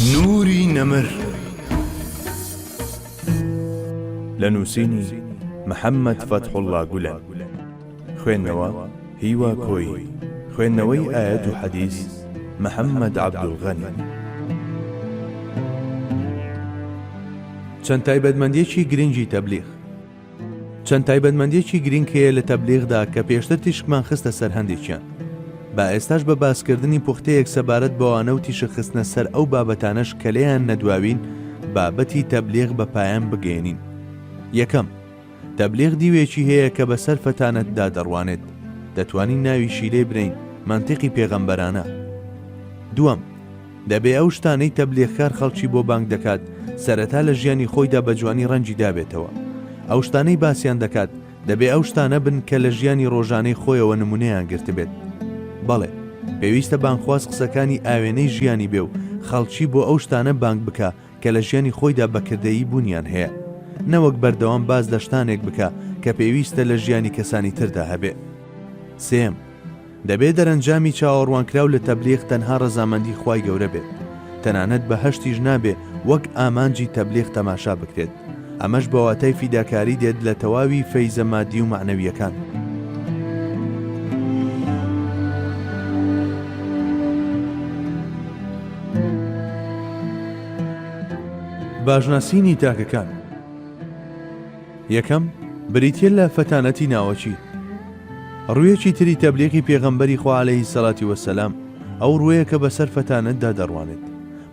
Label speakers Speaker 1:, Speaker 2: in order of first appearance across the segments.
Speaker 1: نوری نەمر لە نووسینی محەممەد فەتحوڵڵا گولەن، خوێندنەوە هیوا کۆی، خوێندنەوەی ئایەت و حەدیث محەممەد عەبدولغەنی. چەند تایبەتمەندیەکی گرنگی تەبلیغ. چەند تایبەتمەندیەکی گرنگ هەیە لە تەبلیغدا کە پێشتر تیشکمان خستە سەر هەندێکیان. با ئێستاش بە باسکردنی پوختەیەک سەبارەت بەوانە و تیشە خستنە سەر ئەو بابەتانەش کە لێیان نەدواوین بابەتی تەبلیغ بە پایان بگەێنین. یەکەم، تەبلیغ دیوێکی هەیە کە بەسەر فەتانەتدا دەڕوانێت، دەتوانین ناویشی لێ برین، مەنتیقی پێغەمبەرانە. دووەم، دەبێ ئەو شتانەی تەبلیغکار خەڵکی بۆ بانگ دەکات سەرەتا لە ژیانی خۆیدا بە جوانی ڕەنجی دابێتەوە. ئەو شتانەی باسییان دەکات دەبێ ئەو شتانە بن کە لە ژیانی ڕۆژانەی خۆیەوە نمونەیان گرت بێت. بەڵێ، پێویستە بانگخواز قسەکانی ئاوێنەی ژیانی بێ و خەڵکی بۆ ئەو شتانە بانگ بکە کە لە ژیانی خۆیدا بەکردەیی بوونیان هەیە، نەوەک بەردەوام باز لە شتانێک بکە کە پێویستە لە ژیانی کەسانی تردا هەبێ. سێم، دەبێت دەرەنجامی چاوەڕوانکراو لە تەبلیغ تەنها ڕەزامەندی خوای گەورە بێت، تەنانەت بە هەشتیش نابێ وەک ئامانجی تەبلیغ تەماشا بکرێت. ئەمەش بە واتای فیداکاری دێت لە تەواوی فەیزە مادی و معنەویەکان. باشناسینی تاکەکان. یەکەم، بریتیە لە فەتانەتی ناوەچی. ڕوویەکی تری تەبلیغی پێغەمبەری خوا عەلەیهی سەڵاتی وەسەلام ئەو ڕوویە کە بەسەر فەتانەتدا دەڕوانێت.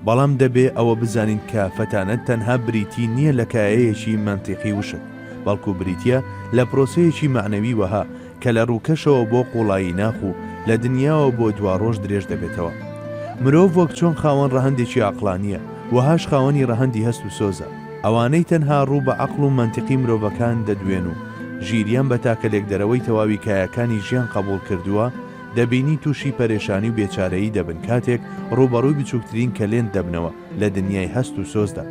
Speaker 1: بەڵام دەبێ ئەوە بزانین کە فەتانەت تەنها بریتی نییە لە کایەیەکی مەنتیقی وشک، بەڵکو بریتیە لە پرۆسەیەکی معنەوی وەها کە لە ڕووکەشەوە بۆ قوڵایی ناخ و لە دنیاوە بۆ دواڕۆژ درێژ دەبێتەوە. مرۆڤ وەک چۆن خاوەن ڕەهەندێکی عەقڵانیە، وەهاش خاوەنی ڕەهەندی هەست و سۆزە. ئەوانەی تەنها ڕوو بە عەقڵ و مەنتیقی مرۆڤەکان دەدوێن و ژیریان بە تاکە لێکدەرەوەی تەواوی کایەکانی ژیان قبول کردووە، دەبینی تووشی پەرێشانی و بێچارەیی دەبن کاتێک ڕووبەڕووی بچووکترین کەلێن دەبنەوە لە دنیای هەست و سۆزدا.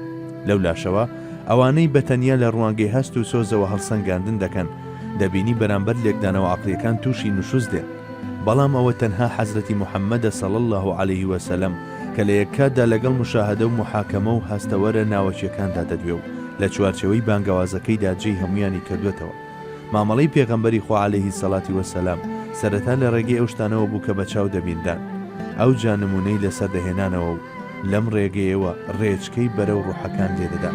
Speaker 1: لەو لاشەوە ئەوانەی بەتەنیا لە ڕوانگەی هەست و سۆزەوە هەڵسەنگاندن دەکەن، دەبینی بەرامبەر لێکدانەوە عەقڵیەکان تووشی نوشوز دێن. بەڵام ئەوە تەنها حەزرەتی موحەممەدە صلی الله عەلەیه وسەلەم کە لە یەککاتدا لەگەڵ مشاهدە و محاکەمە و هەستەوەرە ناوەچیەکاندا دەدوێ و لە چوارچەوەی بانگەوازەکەیدا جێی هەمویانی کردوێتەوە. مامەڵەی پێغەمبەری خوا عەلەیهی سەڵاتی وەسەلام سەرەتا لە ڕێگەی ئەو شتانەوە بوو کە بەچاو دەبیندان، ئەو جا نمونەی لەسەر دەهێنانەوە و لەم ڕێگەیەوە ڕێچکەی بەرەو ڕوحەکان لێدەدا.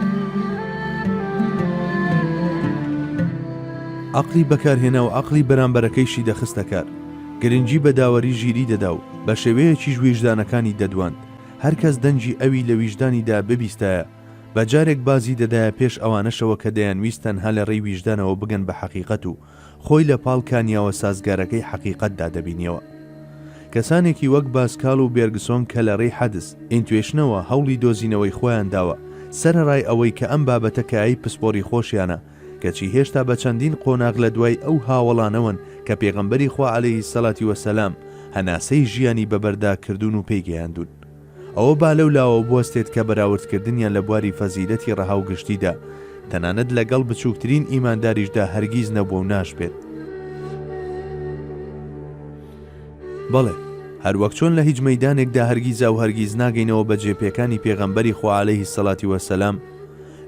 Speaker 1: عەقڵی بەکارهێنا و عەقڵی بەرامبەرەکەیشی دەخستە کار، گرنگی بە داوەری ژیری دەدا و بە شێوەیەکیش ویژدانەکانی دەدواند. هەر کەس دەنجی ئەوی لە ویژدانیدا ببیستایە، بە جارێک بازی دەدایە پێش ئەوانەشەوە کە دەیانویستن هە لە ڕێی ویژدانەوە بگەن بە حەقیقەت و خۆی لە پاڵکانیاوە سازگارەکەی حەقیقەتدا دەبینیەوە. کەسانێکی وەک باسکال و بێرگسۆن کە لە ڕێی حەدس ئینتوێشنەوە هەوڵی دۆزینەوەی خۆیان داوە سەرەڕای ئەوەی کە ئەم بابەتە کایی پسپۆری خۆشیانە، کەچی هێشتا بە چەندین قۆناغ لە دوای ئەو هاوڵانەوەن کە پێغەمبەری خوا عەلەیهی سەڵاتی وەسەلام هەناسەی ژیانی بەبەرداکردوون و پێیگەیاندون. ئەوە با لەو لاوە بوەستێت کە بەراوردکردنیان لە بواری فەزیلەتی ڕەها و گشتیدا تەنانەت لەگەڵ بچووکترین ئیمانداریشدا هەرگیز نەبووە و ناشبێت. بەڵێ، هەروەک چۆن لە هیچ مەیدانێکدا هەرگیزا و هەرگیز ناگەینەوە بە جێپێکانی پێغەمبەری خوا عەلەیهی سەڵاتی وەسەلام،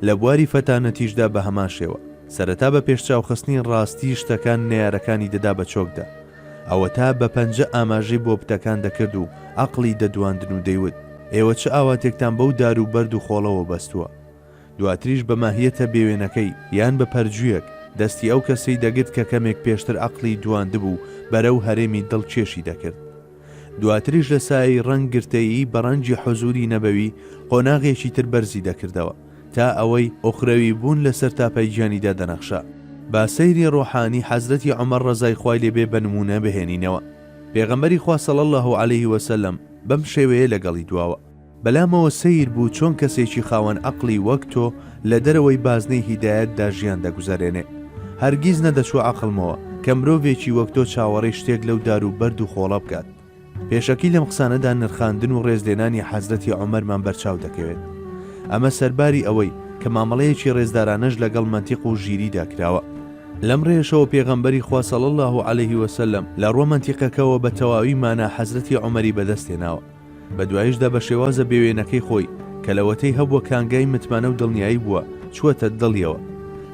Speaker 1: لە بواری فەتانەتیشدا بە هەمان شێوە سەرەتا بە پێشچاوخستنی ڕاستی شتەکان نەیارەکانی دەدا بە چۆکدا. ئەوە تا بە پەنجە ئاماژەی بۆ پتەکان دەکرد و عەقڵی دەدواندن و دەیوت ئێوە چه ئاواتێکتان بەو دار و بەرد و خۆڵەوە بەستووە. دواتریش بە ماهیەتە بێوێنەکەی یان بە پەرجوویەک دەستی ئەو کەسەی دەگرت کە کەمێک پێشتر عەقڵی دواندبوو بەرەو هەرێمی دڵچێشی دەکرد. دواتریش لە سایەی ڕەنگ گرتەیی بە ڕەنجی حوزوری نەبەوی قۆناغێکی تر بەرزی دەکردەوە تا ئەوەی ئوخرەوی بوون لەسەر تاپەی گیانیدا دەنەخشا. با سەیری ڕۆحانی حەزرەتی عومەر ڕەزای خوای لێبێ بە نمونە بهێنینەوە. پێغەمبەری خوا صلی الله عەلەیه وسەلەم بەم شێوەیە لەگەڵی دواوە. بەلامەوە سەیر بوو چۆن کەسێکی خاوەن عەقڵی وەک تۆ لە دەرەوەی بازنەی هیدایەتدا ژیان دەگوزارێنێ. هەرگیز نەدەچوە عەقڵمەوە کە مرۆڤێکی وەک تۆ چاوەڕێی شتێک لەو دار و بەرد و خۆڵە بکات. پێشەکی لەم قسانەدا نرخاندن و ڕێزلێنانی حەزرەتی عومەرمان بەرچاو دەکەوێت. ئەمە سەرباری ئەوەی کە مامەڵەیەکی ڕێزدارانەش لەگەڵ مەنتیق و ژیریدا کراوە. لەم ڕێژەوە پێغەمبەری خوا صلی الله عەلەیه وسەلەم لە ڕۆ مەنتیقەکەوە بە تەواوی مانە حەزرەتی عومەری بەدەستێناوە. بە دوایشدا بە شێوازە بێوێنەکەی خۆی کە لەوەتەی هەبووە کانگای متمانە و دڵنیایی بووە چووەتە دڵیەوە.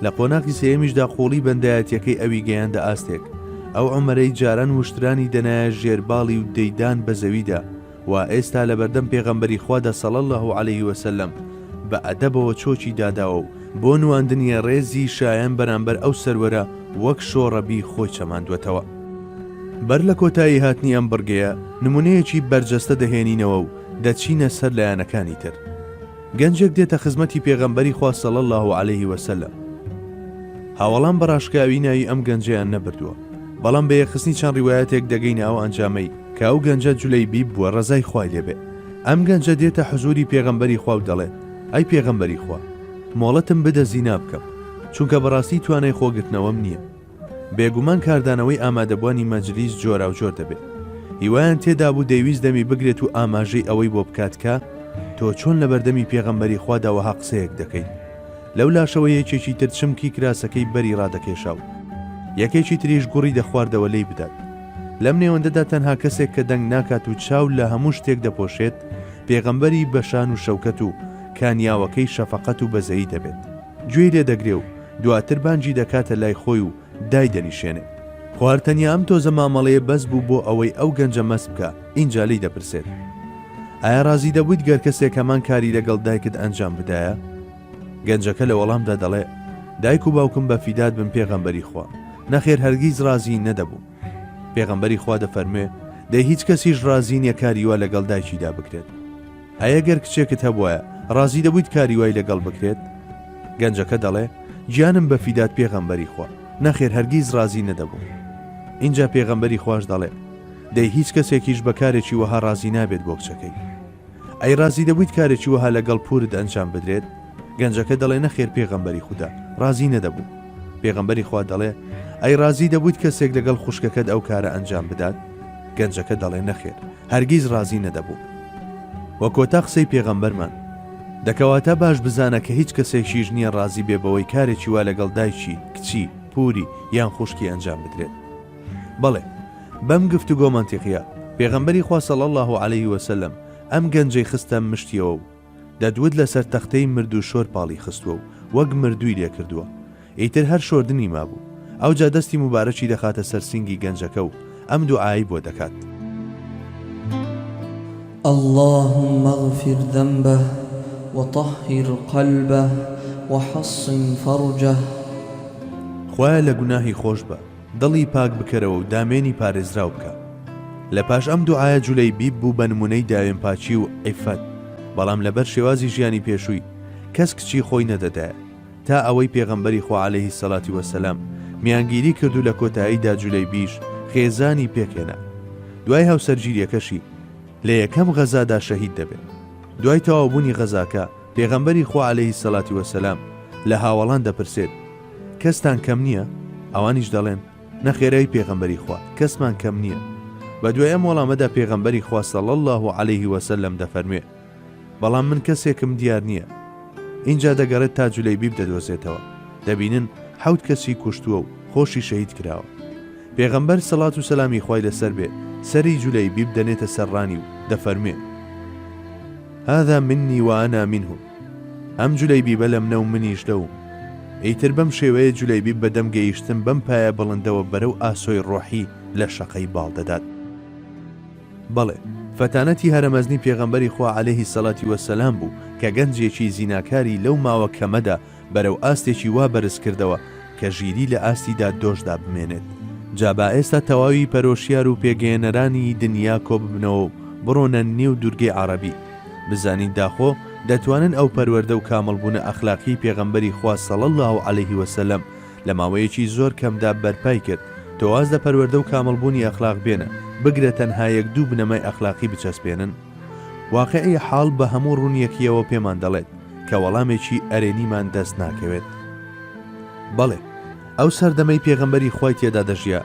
Speaker 1: لە قۆناقی سێمیشدا قوڵی بەندایەتیەکەی ئەوی گەیاندە ئاستێک، ئەو عومەرەی جاران وشترانی دەنایە ژێرباڵی و دەیدان بە زەویدا، و ئێستا لە بەردەم پێغەمبەری خوادا صلی الله علیه وسلم بە ئەدەبەوە چۆکی داداوە و بۆ نواندنی ڕێزی شایەن بەرامبەر ئەو سەروەرە وەک شۆڕەبی خۆی چەماندوێتەوە. بەر لە کۆتایی هاتنی ئەم بڕگەیە نمونەیەکی بەرجەستە دەهێنینەوە و دەچینە سەر لایەنەکانی تر. گەنجێک دێتە خزمەتی پێغەمبەری خوا صلی الله علیه وسلم. هاوڵان بە ڕاشکاوی ناوی ئەم گەنجەیان نەبردووە، بەڵام بە یەخستنی چەند ڕیوایەتێک دەگەینە ئەو ئەنجامەی کە ئەو گەنجە جولەیبی بووە ڕەزای خوای لێبێ. ئەم گەنجە دێتە حزوری پێغەمبەری خوا و دەڵێت: ئەی پێغەمبەری خوا، مۆڵەتم بدە زینا بکەم، چونکە بەڕاستی توانای خۆگرتنەوەم نییە. بێگومان کاردانەوەی ئامادەبوانی مەجلیس جۆرا و جۆر دەبێت. هیوایان تێدا بوو دەیویست دەمی بگرێت و ئاماژەی ئەوەی بۆ بکات کە تۆ چۆن لە بەردەمی پێغەمبەری خواداوە قسەیەک دەکەیت. لەو لاشەوە یەکێکی تر چمکی کراسەکەی بەری ڕادەکێشا و یەکێکی تریش گوڕی دەخواردەوە لێی بدات. لەم نێوەندەدا تەنها کەسێک کە دەنگ ناکات و چاو لە هەموو شتێک دەپۆشێت پێغەمبەری بەشان و شەوکەت و کانیاوەکەی شەفەقەت و بەزەیی دەبێت. گوێی لێ دەگرێ و دواتر بانجی دەکاتە لای خۆی و دای دەنیشێنێ. خواردنیا ئەم تۆزە مامەڵەیە بەس بوو بۆ ئەوەی ئەو گەنجە مەست بکە. ئینجا لی دەپرسێت: ئایا ڕازی دەبوویت گەر کەسێک هەمان کاری لەگەڵ دایکت ئەنجام بدایە؟ گەنجەکە لە وەڵامدا دەڵێ: دایک و باوکم بە فیدات بن پێغەمبەری خوا، نەخێر هەرگیز ڕازی نەدەبوو. پێغەمبەری خوا دەفەرمێ: دەی هیچ کەسیش ڕازی نییە کاری وا لەگەڵ دایکیدا بکرێت. ئایا گەر کچێکت هەبووە ڕازی دەبوویت کاری وای لەگەڵ بکرێت؟ گەنجەکە دەڵێ: گیانم بە فیدات پێغەمبەری خوا، نەخێر هەرگیز ڕازی نەدەبوو. اینجا پێغەمبەری خوش دەڵێ: دەی هیچ کەسێکیش بە کارێکی وەها ڕازی نابێت بۆ کچەکەی. ئەی ڕازی دەبوویت کارێکی وەها لەگەڵ پورت ئەنجام بدرێت؟ گەنجەکە دەڵێ: نەخێر پێغەمبەری خوددا، ڕازی نەدەبوو. پێغەمبەری خوا دەڵێ: ئەی ڕازی دەبوویت کەسێک لەگەڵ خوشکەکەت ئەو کارە ئەنجام بدات؟ گەنجەکە دەڵێ: نەخێر هەرگیز ڕازی نەدەبوو. وە کۆتا قسەی پێغەمبەرمان دەکەواتە باش بزانە کە هیچ کەسێکیش نییە ڕازی بێ بەوەی کارێکی وا لەگەڵ دایکی، کچی، پوری یان خوشکی ئەنجام بدرێت. بەڵێ، بەم گفتوگۆ مەنتیقیە پێغەمبەری خوا صلی الله علیه وسلم ئەم گەنجەی خستە مشتیەوە و دەدوت لەسەر تەختەی مرد و شۆر پاڵی خستووە و وەک مردووی لێ کردووە. ئیتر هەر شۆردنی مابوو. ئەو جا دەستی مبارەکی دەخاتە سەرسینگی گەنجەکە و ئەم دوعایی بۆ دەکات:
Speaker 2: اللهم اغفر ذنبه وطهر قلبه وحصن فرجه.
Speaker 1: خوایە لە گوناهی خۆش بە، دڵی پاک بکەرەوە و دامێنی پارێزراو بکە. لە پاش ئەم دوعایە جولەیبی بوو بە نمونەی داوێن پاچی و عیفەت، بەڵام لەبەر شێوازی ژیانی پێشووی کەس کچی خۆی نەدەدایە تا ئەوەی پێغەمبەری خوا عەلەیهی سەڵاتی وەسەلام میانگیری کردو لە کۆتاییدا جولەیبیش خێزانی پێکێنا. دوای هاوسەرگیریەکەشی لە یەکەم غەزادا شەهید دەبێت. دوای تەواوبوونی غەزاکە پێغەمبەری خوا عەلەیهی سەڵاتی وەسەلام لە هاوڵان دەپرسێت: کەستان کەم نییە؟ ئەوانیش دەڵێن: نەخێرای پێغەمبەری خوا، کەسمان کەم نییە. بە دوای ئەم وەڵامەدا پێغەمبەری خوا صلی الله علیه وسلم دەفەرمێ: بەڵام من کەسێکم دیار نییە. اینجا دەگەڕێت تا جولەیبی بدەدۆزێتەوە. دەبینن 7 کەسی کوشتووە و خۆشی شەهید کراوە. پێغەمبەر سەڵات و سەلامی خوای لەسەر بێ سەری جولەیبی بدەنێتە سەرڕانی و دەفەرمێ: هذا مني وأنا منه. ئەم جولەیبی بە لە منە و منیش لەوم. ئیتر بەم شێوەیە جولەیبی بەدەم گەیشتن بەم پایە بڵندەوە بەرەو ئاسۆی ڕۆحی لە شەقەی باڵ دەدات. بەڵێ، فەتانەتی هەرەمەزنی پێغەمبەری خوا عەلەیهی سەڵاتی وەسەلام بوو کە گەنجێکی زیناکاری لەو ماوە کەمەدا بەرەو ئاستێکی وا بەرز کردەوە کە ژیری لە ئاستیدا دۆشدا بمێنێت. جابا ئێستا تەواوی پەرۆشیار و پێگەێنەرانی دنیا کۆ ببنەوە و بڕۆنە نێو دوورگەی عەرەبی، بزانین داخۆ دەتوانن ئەو پەروەردە و کامەڵبوونە ئەخلاقی پێغەمبەری خوا صلی الله علیه وسلم لە ماوەیەکی زۆر کەمدا بەرپای کرد. تۆواز لە پەروەردە و کامەڵبوونی ئەخلاق بێنە، بگرە تەنها 1-2 بنەمای ئەخلاقی بچەسپێنن. واقعی حاڵ بە هەموو ڕوونیەکیەوە پێمان دەڵێت کە وەڵامێکی ئەرێنیمان دەست ناکەوێت. بەڵێ، ئەو سەردەمەی پێغەمبەری خوای تێدا دەژیا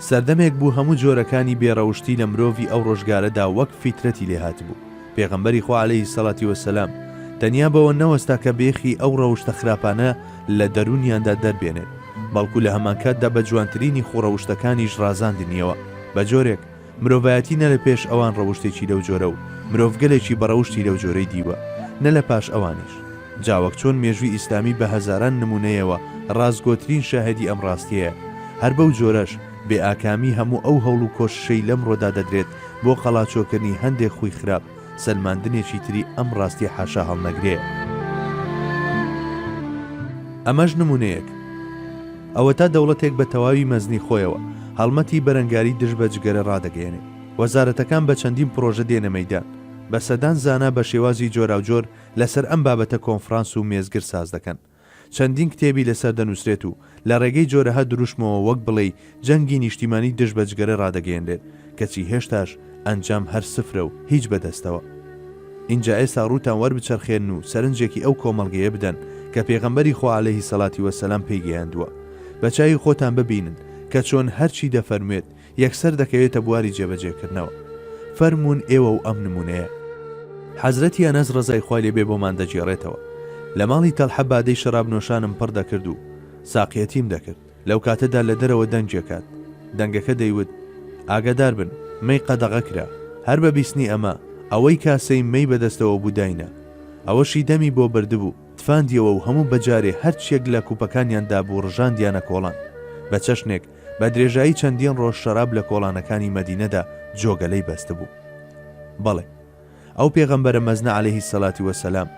Speaker 1: سەردەمێک بوو هەموو جۆرەکانی بێڕەوشتی لە مرۆڤی ئەو ڕۆژگارەدا وەک فیترەتی لێهات بوو. پێغەمبەری خوا عەلەیهی سەڵاتی وەسەلام تەنیا بەوە نەوەستا کە بێخی ئەو ڕەوشتە خراپانە لە دەرونیاندا دەربێنێت، بەڵکو لە هەمان کاتدا بە جوانترینی خوڕەوشتەکانیش ڕازاندنیەوە. بە جۆرێک مرۆڤایەتی نە لە پێش ئەوان ڕەوشتێکی لەو جۆرە و مرۆڤگەلێکی بەڕەوشتی لەو جۆرەی دیوە. نە لە پاش ئەوانیش. جاوەک چۆن مێژووی ئیسلامی بە هەزاران نمونەیەوە ڕازگۆترین شاهدی ئەم ڕاستیەیە، هەر بەو جۆرەش بێ ئاکامی هەموو ئەو هەوڵ و کۆششەی لەم ڕۆدا دەدرێت بۆ قەڵاچۆکردنی هەندێک خوی خراپ سەلماندنێکی تری ئەم ڕاستی حاشا هەڵنەگرێ. ئەمەش نمونەیەک. ئەوە تا دەوڵەتێک بە تەواوی مەزنی خۆیەوە هەڵمەتی بەرەنگاری دژ بە جگەرە ڕادەگەێنێ. وەزارەتەکان بە چەندین پرۆژە دێنە مەیدان، بە سەدان زانا بە شێوازی جۆراوجۆر لەسەر ئەم بابەتە کۆنفرانس و مێزگر ساز دەکەن. چەندین کتێبی لەسەر دەنووسرێت و لە ڕێگەی جۆرەها دروشمەوە وەک بڵێ جەنگی نیشتیمانی دژ بە جگەرە ڕادەگەێنرێت، کەچی هێشتاش ئەنجام هەر سفرە و هیچ بەدەستەوە. اینجا ئێستا ڕووتان وەربچەرخێن و سەرنجێکی ئەو کۆمەڵگەیە بدەن کە پێغەمبەری خوا عەلەیهی سەڵاتی وەسەلام پێیگەیاندووە. بە چاوی خۆتان ببینن کە چۆن هەرچی دەفەرموێت یەکسەر دەکەوێتە بواری جێبەجێکردنەوە. فەرموون ئێوە و ئەم نمونەیە. حەزرەتی ئەنەس ڕەزای خوای لێبێ بۆمان دەجێڕێتەوە. لە ماڵی تەڵحە بادەی شەراب نۆشانم پڕ دەکرد و ساقیەتیم دەکرد. لەو کاتەدا لە دەرەوە دەنگێکات. دەنگەکە دەیوت ئاگادار بن مەی قەدەغە کرا، هەر بە بیستنی ئەمە ئەوەی کاسەی مەی بەدەستەوە بووداینە. ئەوەشی دەمی بۆ بردبوو تفاندیەوە و هەموو بەجارێ هەرچێک لە کوپەکانیاندا بوو ڕژاندیانە کۆڵان. بە چەشنێک بە درێژایی چەندین ڕۆژ شەراب لە کۆڵانەکانی مەدینەدا جۆگەلەی بەستە بوو. بەڵێ ئەو پێغەمبەرە مەزنە عەلەیهی سەڵاتی وەسەلام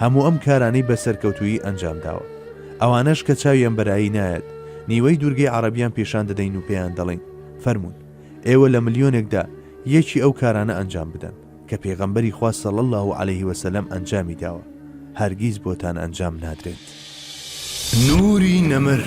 Speaker 1: هەموو ئەم کارانەی بەسەرکەوتووی ئەنجام داوە. ئەوانەش کە چاویان بەرایی نایەت نیوەی دوورگەی عەرەبیان پێشان دەدەین و پێیان دەڵێن فەرموون ئێوە لە ملیۆنێکدا یەکی ئەو کارانە ئەنجام بدەن کە پێغەمبەری خوا صلی الله عەلەیه وسەلەم ئەنجامی داوە، هەرگیز بۆتان ئەنجام نادرێت.
Speaker 3: نوری نەمر